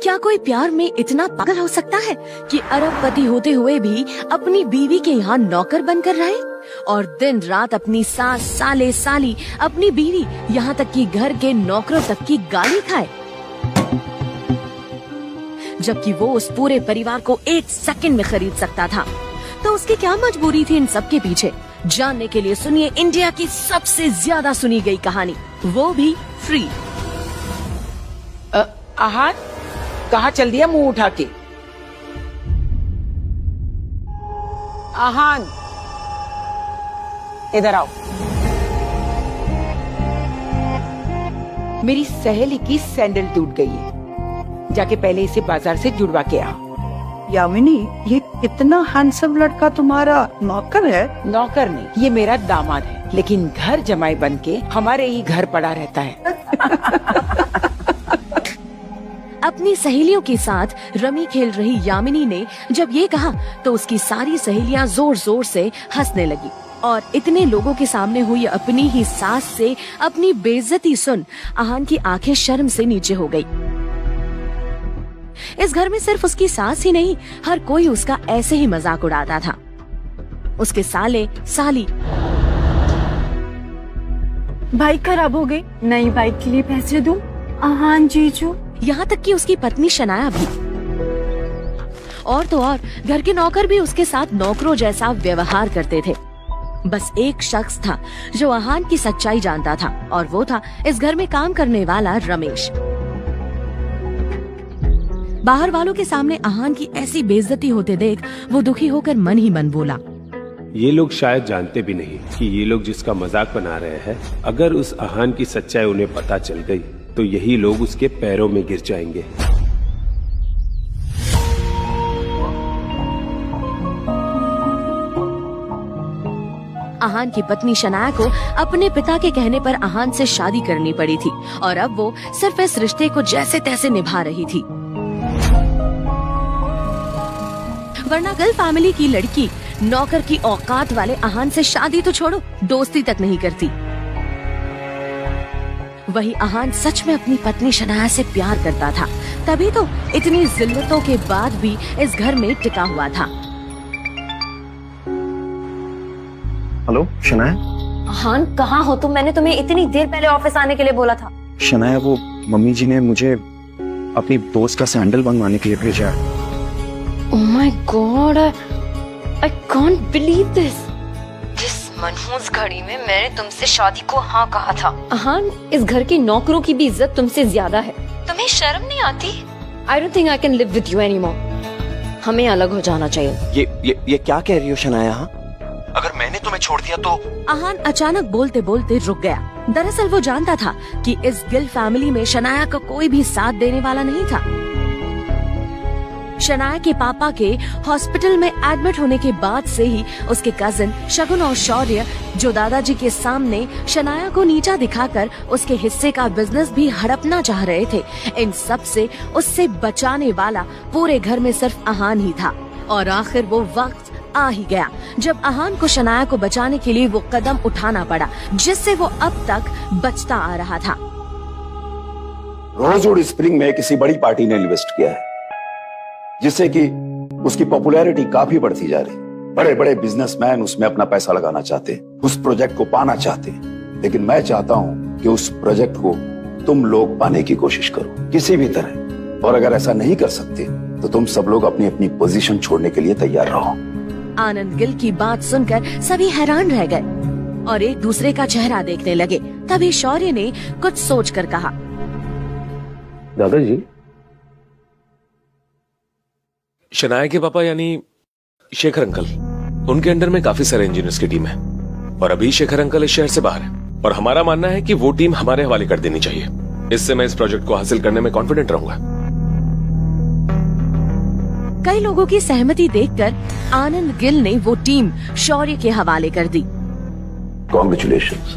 क्या कोई प्यार में इतना पागल हो सकता है कि अरबपति होते हुए भी अपनी बीवी के यहाँ नौकर बनकर रहे और दिन रात अपनी सास, साले, साली, अपनी बीवी, यहाँ तक कि घर के नौकरों तक की गाली खाए, जबकि वो उस पूरे परिवार को 1 सेकंड में खरीद सकता था। तो उसकी क्या मजबूरी थी इन सब के पीछे? जानने के लिए सुनिए इंडिया की सबसे ज्यादा सुनी गई कहानी, वो भी फ्री। आहान, कहाँ चल दिया मुंह उठा के? आहान, इधर आओ। मेरी सहेली की सैंडल टूट गई है, जाके पहले इसे बाजार से जुड़वा के आओ। यामिनी, ये कितना हैंडसम लड़का तुम्हारा नौकर है? नौकर नहीं, ये मेरा दामाद है, लेकिन घर जमाई बन के हमारे ही घर पड़ा रहता है। अपनी सहेलियों के साथ रमी खेल रही यामिनी ने जब ये कहा तो उसकी सारी सहेलियां जोर जोर से हंसने लगी और इतने लोगों के सामने हुई अपनी ही सास से अपनी बेइज्जती सुन आहान की आंखें शर्म से नीचे हो गई। इस घर में सिर्फ उसकी सास ही नहीं, हर कोई उसका ऐसे ही मजाक उड़ाता था। उसके साले, साली। बाइक खराब हो गई, नई बाइक के लिए पैसे दूं? आहान जीजू। यहाँ तक कि उसकी पत्नी शनाया भी। और तो और घर के नौकर भी उसके साथ नौकरों जैसा व्यवहार करते थे। बस एक शख्स था जो आहान की सच्चाई जानता था और वो था इस घर में काम करने वाला रमेश। बाहर वालों के सामने आहान की ऐसी बेइज्जती होते देख वो दुखी होकर मन ही मन बोला, ये लोग शायद जानते भी नहीं कि ये लोग जिसका मजाक बना रहे हैं, अगर उस आहान की सच्चाई उन्हें पता चल गई तो यही लोग उसके पैरों में गिर जाएंगे। आहान की पत्नी शनाया को अपने पिता के कहने पर आहान से शादी करनी पड़ी थी और अब वो सिर्फ इस रिश्ते को जैसे तैसे निभा रही थी, वरना गिल फैमिली की लड़की नौकर की औकात वाले आहान से शादी तो छोड़ो, दोस्ती तक नहीं करती। वही आहान सच में अपनी पत्नी शनाया से प्यार करता था, तभी तो इतनी जिल्लतों के बाद भी इस घर में टिका हुआ था। हेलो शनाया। आहान, कहाँ हो तुम? मैंने तुम्हें इतनी देर पहले ऑफिस आने के लिए बोला था। शनाया, वो मम्मी जी ने मुझे अपनी दोस्त का सैंडल मंगवाने के लिए भेजा है। Oh my God, I can't believe this. जिस मनहूस घड़ी में मैंने तुमसे शादी को हाँ कहा था। आहान, इस घर के नौकरों की भी इज्जत तुमसे ज्यादा है। तुम्हें शर्म नहीं आती? I don't think I can live with you anymore. हमें अलग हो जाना चाहिए। ये क्या कह रही हो शनाया? अगर मैंने तुम्हें छोड़ दिया तो? आहान अचानक बोलते बोलते रुक गया। दरअसल वो जानता था कि इस गिल फैमिली में शनाया का कोई भी साथ देने वाला नहीं था। शनाया के पापा के हॉस्पिटल में एडमिट होने के बाद से ही उसके कजिन शगुन और शौर्य, जो दादाजी के सामने शनाया को नीचा दिखाकर उसके हिस्से का बिजनेस भी हड़पना चाह रहे थे, इन सब से उससे बचाने वाला पूरे घर में सिर्फ आहान ही था। और आखिर वो वक्त आ ही गया जब आहान को शनाया को बचाने के लिए वो कदम उठाना पड़ा जिससे वो अब तक बचता आ रहा था। रोजवुड स्प्रिंग में किसी बड़ी पार्टी ने इन्वेस्ट किया है, जिससे कि उसकी पॉपुलैरिटी काफी बढ़ती जा रही। बड़े बड़े बिजनेसमैन उसमें अपना पैसा लगाना चाहते हैं, उस प्रोजेक्ट को पाना चाहते हैं, लेकिन मैं चाहता हूं कि उस प्रोजेक्ट को तुम लोग पाने की कोशिश करो किसी भी तरह। और अगर ऐसा नहीं कर सकते तो तुम सब लोग अपनी अपनी पोजीशन छोड़ने के लिए तैयार रहो। आनंद गिल की बात सुनकर सभी हैरान रह गए और एक दूसरे का चेहरा देखने लगे। तभी शौर्य ने कुछ सोचकर कहा, दादाजी, शनाया के पापा यानी शेखर अंकल, उनके अंडर में काफी सारे इंजीनियर्स की टीम है और अभी शेखर अंकल इस शहर से बाहर है और हमारा मानना है कि वो टीम हमारे हवाले कर देनी चाहिए। इससे मैं इस प्रोजेक्ट को हासिल करने में कॉन्फिडेंट रहूंगा। कई लोगों की सहमति देखकर आनंद गिल ने वो टीम शौर्य के हवाले कर दी। कॉन्ग्रेचुलेशंस।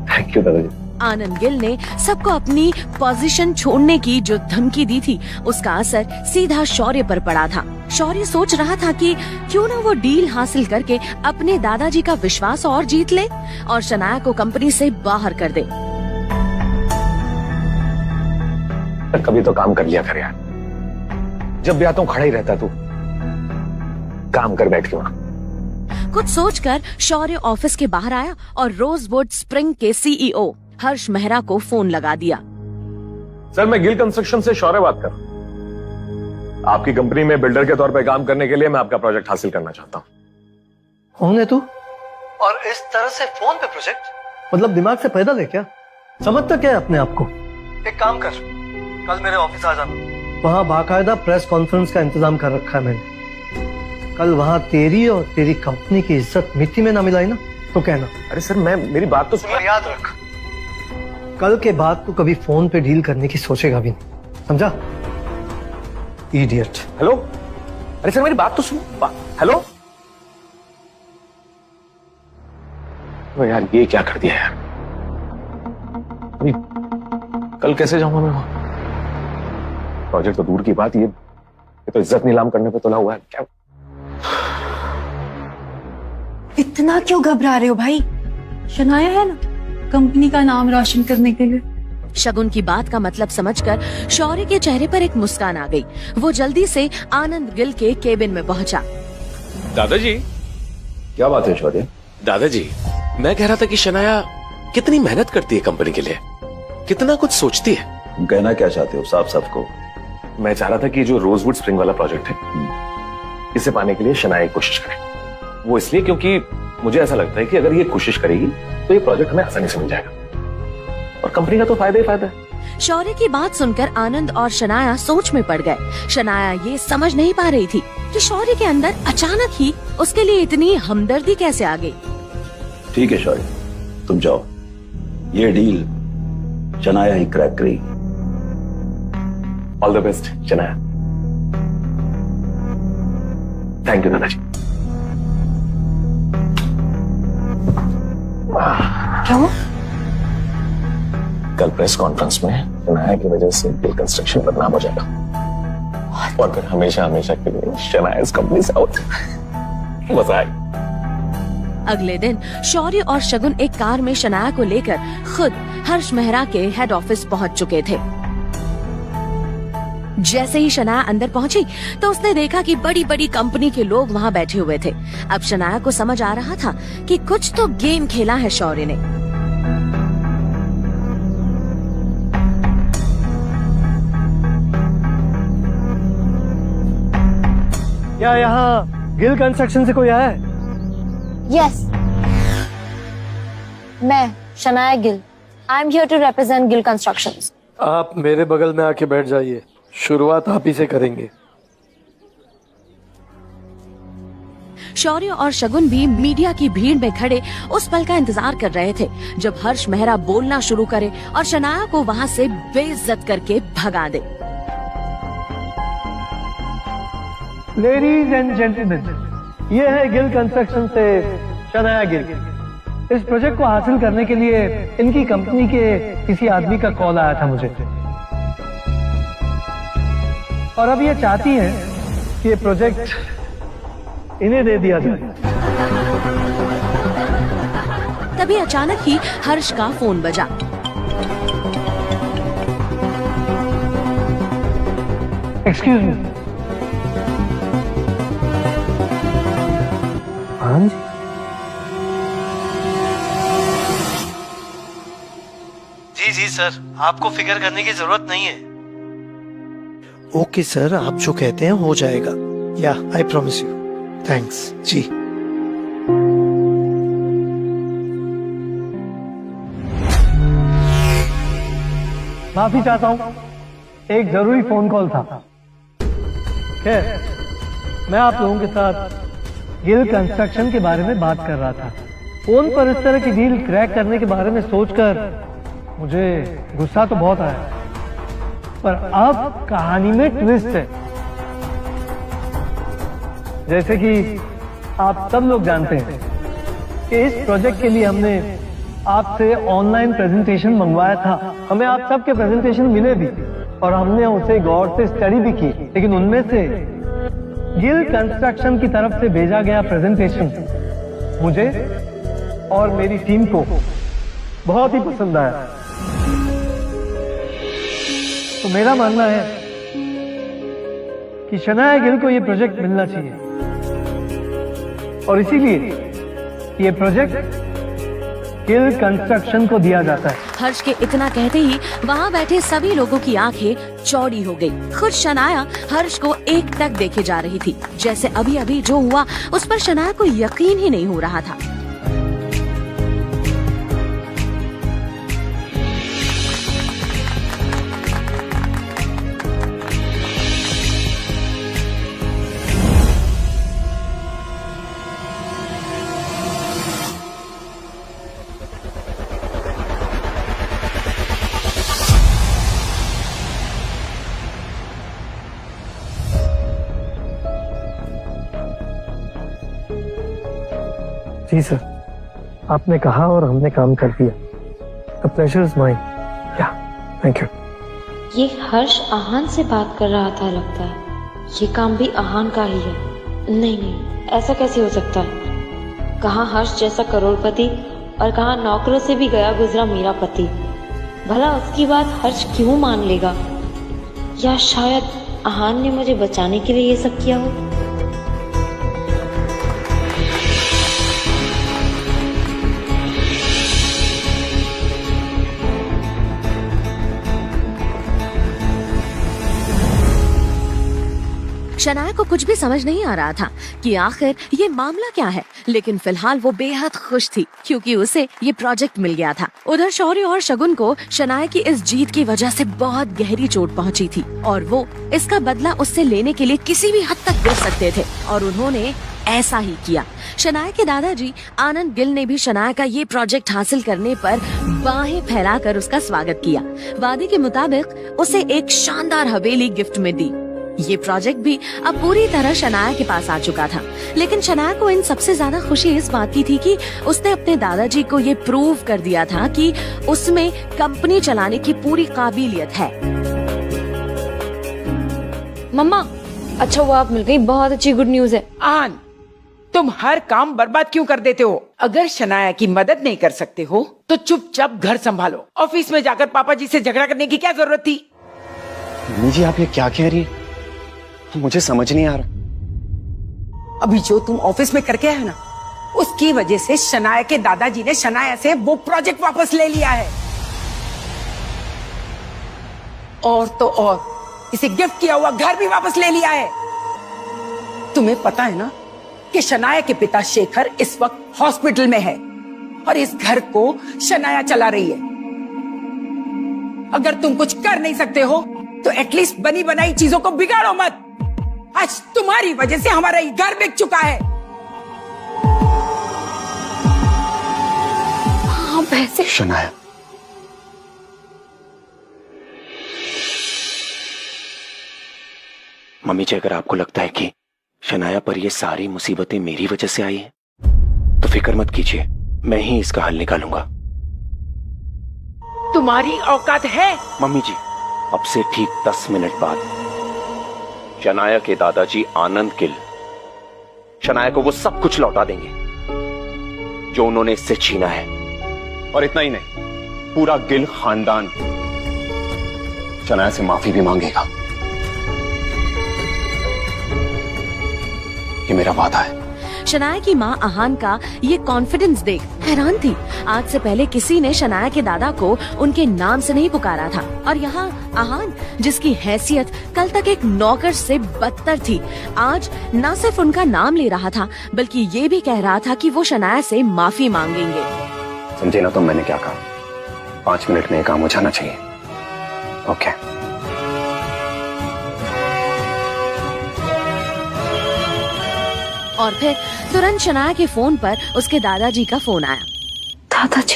थैंक यू दादाजी। आनंद गिल ने सबको अपनी पोजीशन छोड़ने की जो धमकी दी थी उसका असर सीधा शौर्य पर पड़ा था। शौर्य सोच रहा था कि क्यों ना वो डील हासिल करके अपने दादाजी का विश्वास और जीत ले और शनाया को कंपनी से बाहर कर दे। कभी तो काम कर लिया कर यार। जब भी आता हूँ खड़ा ही रहता तू, काम कर बैठ के वहां। कुछ सोचकर शौर्य ऑफिस के बाहर आया और रोजवुड स्प्रिंग के सीईओ हर्ष मेहरा को फोन लगा दिया। सर, मैं गिल कंस्ट्रक्शन से शौर्य बात कर रहा हूं। आपकी कंपनी में बिल्डर के तौर पे काम करने के लिए मैं आपका प्रोजेक्ट हासिल करना चाहता हूं। कौन है तू? और इस तरह से फोन पे प्रोजेक्ट? मतलब दिमाग से पैदल है क्या? समझता क्या है अपने आप को? एक काम कर, कल मेरे ऑफिस आ जाना। वहां बाकायदा प्रेस कॉन्फ्रेंस का इंतजाम कर रखा है मैंने। कल वहां तेरी और तेरी कंपनी की इज्जत मिट्टी में ना मिलाई ना तो कहना। अरे सर, मैं मेरी बात तो सुन। याद रख, कल के बाद तू कभी फोन पे डील करने की सोचेगा भी नहीं, समझा? इडियट। हेलो, अरे सर मेरी बात तो सुनो। हेलो। तो यार ये क्या कर दिया यार? अभी कल कैसे जाऊंगा मैं वहां? प्रोजेक्ट तो दूर की बात, ये तो इज्जत नीलाम करने पे तुला हुआ है क्या? इतना क्यों घबरा रहे हो भाई? शनाया है ना, कंपनी का नाम रोशन करने के लिए। शगुन की बात का मतलब समझकर शौर्य के चेहरे पर एक मुस्कान आ गई। वो जल्दी से आनंद गिल के केबिन में पहुंचा। दादाजी। क्या बात है शौर्य? दादाजी, मैं कह रहा था कि शनाया कितनी मेहनत करती है कंपनी के लिए, कितना कुछ सोचती है। तुम कहना क्या चाहते हो? साफ साफ को। मैं चाह रहा था कि जो रोजवुड स्प्रिंग वाला प्रोजेक्ट है, इसे पाने के लिए शनाया कोशिश करे। वो इसलिए क्योंकि मुझे ऐसा लगता है कि अगर ये कोशिश करेगी तो ये प्रोजेक्ट हमें आसानी से मिल जाएगा और कंपनी का तो फायदा ही फायदा है। शौर्य की बात सुनकर आनंद और शनाया सोच में पड़ गए। शनाया ये समझ नहीं पा रही थी कि शौर्य के अंदर अचानक ही उसके लिए इतनी हमदर्दी कैसे आ गई। ठीक है शौर्य, तुम जाओ, ये डील शनाया ही क्रैक करेगी। All the best Shanaya. Thank you दादाजी। क्या हुआ? कल प्रेस कॉन्फ्रेंस में शनाया की वजह से गिल कंस्ट्रक्शन बदनाम हो जाएगा और फिर हमेशा हमेशा के लिए शनाया इस कंपनी से आउट। मजा आए। अगले दिन शौर्य और शगुन एक कार में शनाया को लेकर खुद हर्ष मेहरा के हेड ऑफिस पहुंच चुके थे। जैसे ही शनाया अंदर पहुंची तो उसने देखा कि बड़ी बड़ी कंपनी के लोग वहां बैठे हुए थे। अब शनाया को समझ आ रहा था कि कुछ तो गेम खेला है शौर्य ने। क्या यहाँ गिल कंस्ट्रक्शन से कोई आया है? यस, मैं Shanaya Gill. I am here to represent Gill constructions. आप मेरे बगल में आके बैठ जाइए, शुरुआत आप ही से करेंगे। शौर्य और शगुन भी मीडिया की भीड़ में खड़े उस पल का इंतजार कर रहे थे जब हर्ष मेहरा बोलना शुरू करे और शनाया को वहां से बेइज्जत करके भगा दे। लेडीज एंड जेंटलमैन, ये है गिल कंस्ट्रक्शन से शनाया गिल। इस प्रोजेक्ट को हासिल करने के लिए इनकी कंपनी के किसी आदमी का कॉल आया था मुझे, और अब ये चाहती हैं कि ये प्रोजेक्ट इन्हें दे दिया जाए। तभी अचानक ही हर्ष का फोन बजा। Excuse me. हाँ जी। जी सर, आपको फिक्र करने की जरूरत नहीं है। ओके सर, आप जो कहते हैं हो जाएगा। या आई प्रॉमिस यू। थैंक्स जी। माफी चाहता हूँ, एक जरूरी फोन कॉल था। खैर, मैं आप लोगों के साथ गिल कंस्ट्रक्शन के बारे में बात कर रहा था। फोन पर इस तरह की डील क्रैक करने के बारे में सोचकर मुझे गुस्सा तो बहुत आया, पर अब कहानी में ट्विस्ट है। जैसे कि आप सब लोग जानते हैं कि इस प्रोजेक्ट के लिए हमने आपसे ऑनलाइन प्रेजेंटेशन मंगवाया था। हमें आप सबके प्रेजेंटेशन मिले भी और हमने उसे गौर से स्टडी भी की, लेकिन उनमें से गिल कंस्ट्रक्शन की तरफ से भेजा गया प्रेजेंटेशन मुझे और मेरी टीम को बहुत ही पसंद आया। तो तो मेरा मानना है कि शनाया गिल को ये प्रोजेक्ट मिलना चाहिए और इसीलिए ये प्रोजेक्ट गिल कंस्ट्रक्शन को दिया जाता है। हर्ष के इतना कहते ही वहाँ बैठे सभी लोगों की आंखें चौड़ी हो गई। खुद शनाया हर्ष को एक टक देखे जा रही थी, जैसे अभी अभी जो हुआ उस पर शनाया को यकीन ही नहीं हो रहा था। जी सर, आपने कहा और हमने काम कर दिया। The pleasure is mine. Yeah, thank you. ये हर्ष आहान से बात कर रहा था लगता है। ये काम भी आहान का ही है। नहीं, ऐसा कैसे हो सकता है? कहाँ हर्ष जैसा करोड़पति और कहाँ नौकरों से भी गया गुजरा मेरा पति। भला उसकी बात हर्ष क्यों मान लेगा? या शायद आहान ने मुझे बचाने के लिए ये सब किया हो। शनाया को कुछ भी समझ नहीं आ रहा था कि आखिर ये मामला क्या है, लेकिन फिलहाल वो बेहद खुश थी क्योंकि उसे ये प्रोजेक्ट मिल गया था। उधर शौर्य और शगुन को शनाया की इस जीत की वजह से बहुत गहरी चोट पहुंची थी और वो इसका बदला उससे लेने के लिए किसी भी हद तक गिर सकते थे और उन्होंने ऐसा ही किया। शनाया के दादाजी आनंद गिल ने भी शनाया का ये प्रोजेक्ट हासिल करने पर बाहें फैलाकर उसका स्वागत किया। वादे के मुताबिक उसे एक शानदार हवेली गिफ्ट में दी। ये प्रोजेक्ट भी अब पूरी तरह शनाया के पास आ चुका था, लेकिन शनाया को इन सबसे ज्यादा खुशी इस बात की थी कि उसने अपने दादाजी को ये प्रूव कर दिया था कि उसमें कंपनी चलाने की पूरी काबिलियत है। मम्मा, अच्छा हुआ आप मिल गई, बहुत अच्छी गुड न्यूज है। आन, तुम हर काम बर्बाद क्यों कर देते हो? अगर शनाया की मदद नहीं कर सकते हो तो चुपचाप घर संभालो। ऑफिस में जाकर पापा जी से झगड़ा करने की क्या जरूरत थी? मम्मी जी, आप ये क्या कह रही है? मुझे समझ नहीं आ रहा। अभी जो तुम ऑफिस में करके आए ना, उसकी वजह से शनाया के दादाजी ने शनाया से वो प्रोजेक्ट वापस ले लिया है। और तो और इसे गिफ्ट किया हुआ घर भी वापस ले लिया है। तुम्हें पता है ना कि शनाया के पिता शेखर इस वक्त हॉस्पिटल में है और इस घर को शनाया चला रही है। अगर तुम कुछ कर नहीं सकते हो तो एटलीस्ट बनी बनाई चीजों को बिगाड़ो मत। आज तुम्हारी वजह से हमारा ये घर बिक चुका है। हाँ, पैसे। शनाया, मम्मी जी, अगर आपको लगता है कि शनाया पर ये सारी मुसीबतें मेरी वजह से आई हैं, तो फिक्र मत कीजिए, मैं ही इसका हल निकालूंगा। तुम्हारी औकात है? मम्मी जी, अब से ठीक 10 मिनट बाद शनाया के दादाजी आनंद गिल शनाया को वो सब कुछ लौटा देंगे जो उन्होंने इससे छीना है। और इतना ही नहीं, पूरा गिल खानदान शनाया से माफी भी मांगेगा। ये मेरा वादा है। शनाया की माँ आहान का ये कॉन्फिडेंस देख हैरान थी। आज से पहले किसी ने शनाया के दादा को उनके नाम से नहीं पुकारा था और यहाँ आहान, जिसकी हैसियत कल तक एक नौकर से बदतर थी, आज न सिर्फ उनका नाम ले रहा था बल्कि ये भी कह रहा था कि वो शनाया से माफी मांगेंगे। समझे ना तुम मैंने क्या कहा? 5 मिनट में ये काम हो जाना चाहिए। ओके। और फिर तुरंत शनाया के फोन पर उसके दादाजी का फोन आया। दादाजी।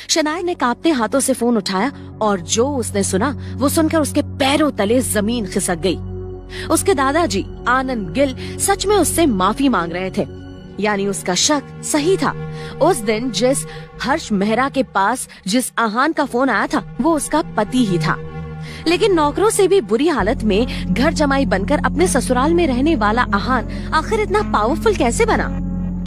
शनाया ने कांपते हाथों से फोन उठाया और जो उसने सुना वो सुनकर उसके पैरों तले जमीन खिसक गई। उसके दादाजी आनंद गिल सच में उससे माफी मांग रहे थे, यानी उसका शक सही था। उस दिन जिस हर्ष मेहरा के पास जिस आहान का फोन आया था वो उसका पति ही था। लेकिन नौकरों से भी बुरी हालत में घर जमाई बनकर अपने ससुराल में रहने वाला आहान आखिर इतना पावरफुल कैसे बना?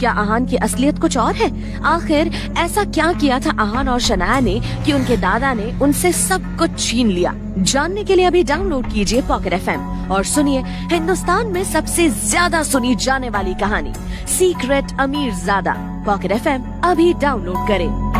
क्या आहान की असलियत कुछ और है? आखिर ऐसा क्या किया था आहान और शनाया ने कि उनके दादा ने उनसे सब कुछ छीन लिया? जानने के लिए अभी डाउनलोड कीजिए पॉकेट FM और सुनिए हिंदुस्तान में सबसे ज्यादा सुनी जाने वाली कहानी सीक्रेट अमीरजादा। पॉकेट FM अभी डाउनलोड करें।